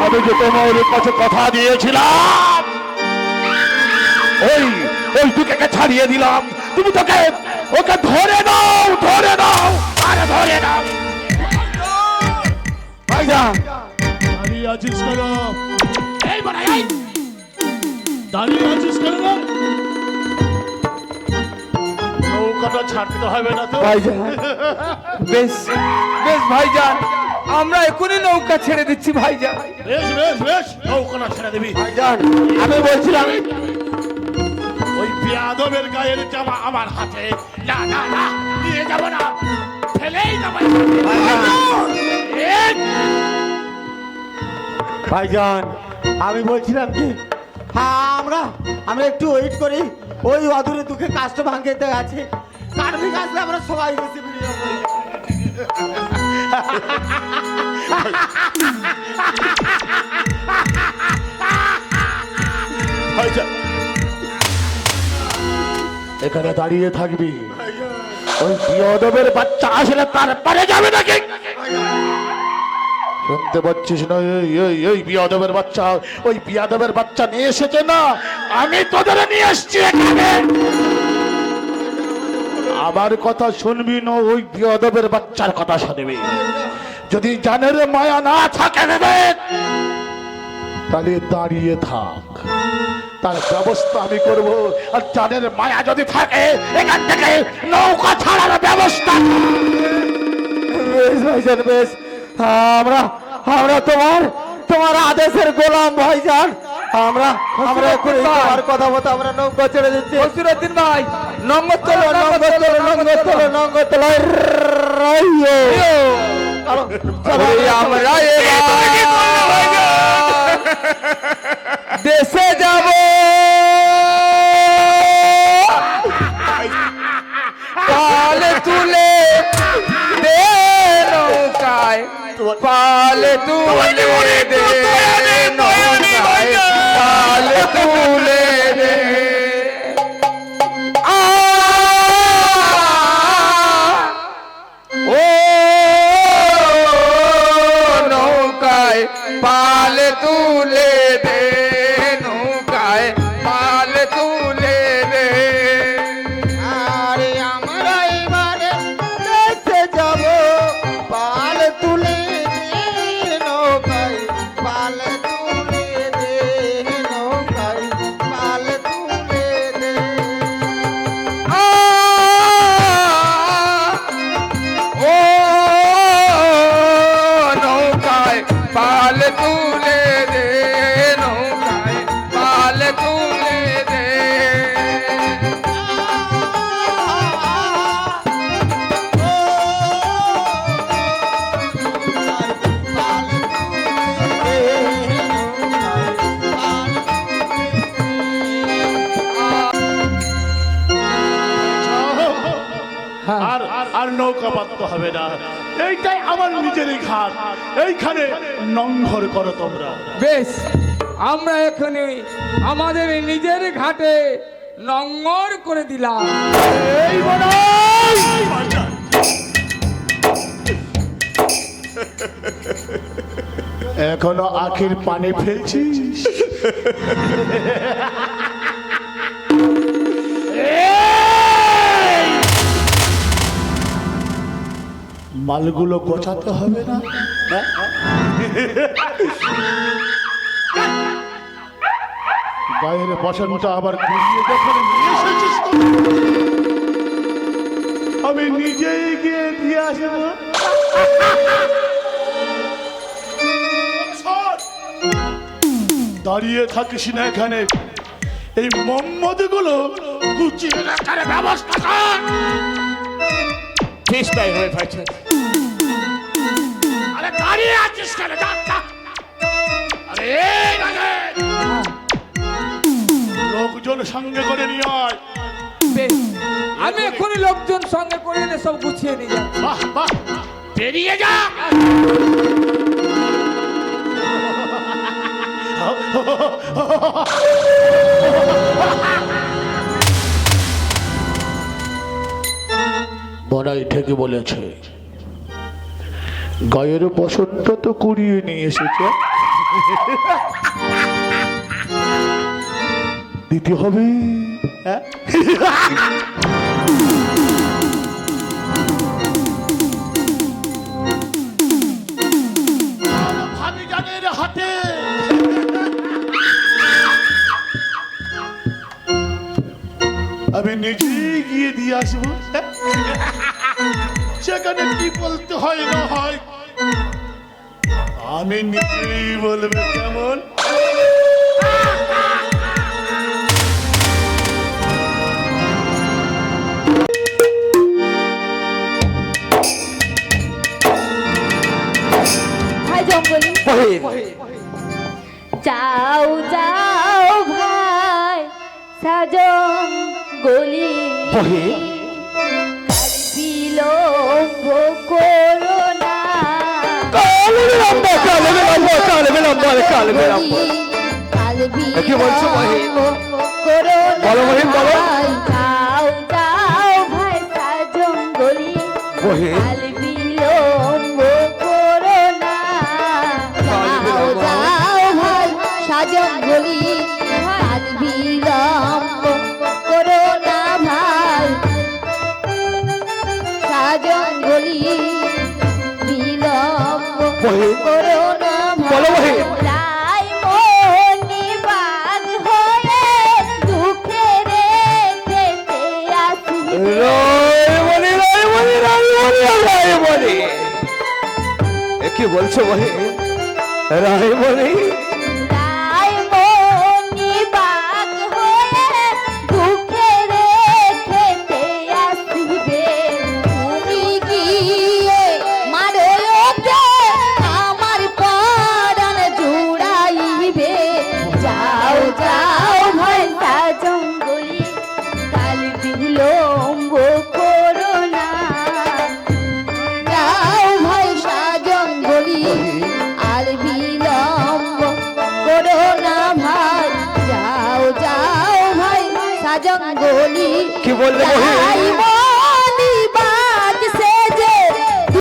আমি যে তোমার কাছে কথা দিয়েছিলাম, ওই ওই দুকে ছাড়িয়ে দিলাম, তুমি তোকে ওকে ধরে দাও, ধরে দাও, আরে ধরে দাও। ভাইজান দাঁড়িয়ে আছিস কেন? এই বড় এই দাঁড়িয়ে আছিস কেন? নৌকাটা ছাড়তে হবে না তো? ভাইজান বেশ বেশ ভাইজান, আমরা এখনই নৌকা ছেড়ে দিচ্ছি ভাইজান। বেশ বেশ বেশ, নৌকাটা ছেড়ে দিবি। ভাইজান আমি বলছিলাম ওই বেয়াদবের গায়ের জামা আমার হাতে। না না না, নিয়ে যাব না, ফেলেই যাবো। ভাইজান আমি বলছিলাম কি, হ্যাঁ আমরা একটু ওয়েট করি। ওই অদূরে দুঃখে কাজটা ভাঙতে আছে, কার্মিক আসলে আমরা সবাই বেশি বেরিয়ে যাবো। ভাইজান এখানে দাঁড়িয়ে থাকবি, ওই বিয়াদবের বাচ্চা আসলে তারপরে যাবে নাকি? শুনতে পাচ্ছিস না? এই বিয়াদবের বাচ্চা, ওই বিয়াদবের বাচ্চা নিয়ে এসেছে না, আমি তোদের নিয়ে এসছি এখানে। আমার কথা শুনবি না, ওই বিয়াদবের বাচ্চার কথা শুনবি। যদি জানের মায়া না থাকে বিবেক, তাহলে দাঁড়িয়ে থাক, তার ব্যবস্থা আমি করব। আর জানের মায়া যদি থাকে, এখান থেকে নৌকা ছাড়ার ব্যবস্থা। বেশ ভাইজান বেশ, আমরা আমরা তোমার আদেশের গোলাম ভাইজান। আমরা এখন তোমার কথা মতো আমরা নৌকা ছেড়ে দিচ্ছি। বসিরউদ্দিন ভাই, নঙ্গর তোলো, নঙ্গর তোলো, নঙ্গর তোলো, নঙ্গর তোলো। আমরা দেশে যাব, পালে তুলে দে নৌকায়, পালে তুলে দে নৌকায়, পালে তুলে দে। ও নৌকায় পালে তুলে দে, নৌকায় পালে তুলে দে। আরে আমরা এবারে দেশে যাব, পাল তুলে দে নৌকায়, পাল তুলে দে নৌকায়, পাল তুলে দে। ও নৌকায় পাল তুলে দে, নৌকায় পাল তুলে দে। আর আর নৌকা পাততে হবে না, এইটাই আমার নিজেরই ঘাট, এইখানে নঙ্গর করো তোমরা। বেশ, আমরা এখানে আমাদের নিজের ঘাটে নঙ্গর করে দিলাম। এই বড়াই! এখনো আখির পানি ফেলছিস? মালগুলো গোছাতে হবে না? গায়ের বসনটা আবার ঘুরিয়ে যখন নিয়ে এসেছিস তো, আমি নিজেই গিয়ে দিয়ে আসবো। দাঁড়িয়ে থাকিস না এখানে, এই মোহাম্মদ গুলো গুছিয়ে রাখার ব্যবস্থা কর। চেষ্টাই হয়ে পাচ্ছে। আরে দাঁড়িয়ে আছিস কেন? যা, যা। আরে এই রাজেশ, লোকজন সঙ্গে করে নিয়ে আয়। বেশ, আমি এখনই লোকজন সঙ্গে করে এনে সব গুছিয়ে নিয়ে যাচ্ছি। বাহ বাহ, বেরিয়ে যা। বড়াই ঠিকই বলেছে, গায়ের বসন্ত তো কুড়িয়ে নিয়ে এসেছে, দিতে হবে। হ্যাঁ? ভাবিজানের হাতে আমি নিজেই গিয়ে দিয়ে আসবো, সেখানে কি বলতে হয় না হয় আমি নিজেই বলবে। কেমন? ভাই জঙ্গলি যাও যাও ভাই সাজন গলি বিলম্ব করো না কি বলছো বহিন? করো না বলো বহিন, বলো। যাও যাও ভাই সাজন গলি বহিন। কাল বিলম্ব করো না যাও যাও ভাই সাজন গলি কাল বিলম্ব করো না ভাই সাজন গলি বিলম্ব বহিন। করো না বলো ভাই বহিন। রাই মনি বাগ হয়ে দুঃখে রেখেতে আসিবে কি বলছো বহিন? রায়মণি রাই মনি বাগ হয়ে দুঃখে রেখেতে আসিবে তুমি গিয়ে মারো ওকে আমার পরাণ জুড়াইবে যাও যাও ভাই জঙ্গলি কাল বিলম্ব করো না যাও ভাই জঙ্গলি আর বিলম্ব করো না ভাই যাও যাও ভাই জঙ্গলি কি বললে বহিন? যাইবো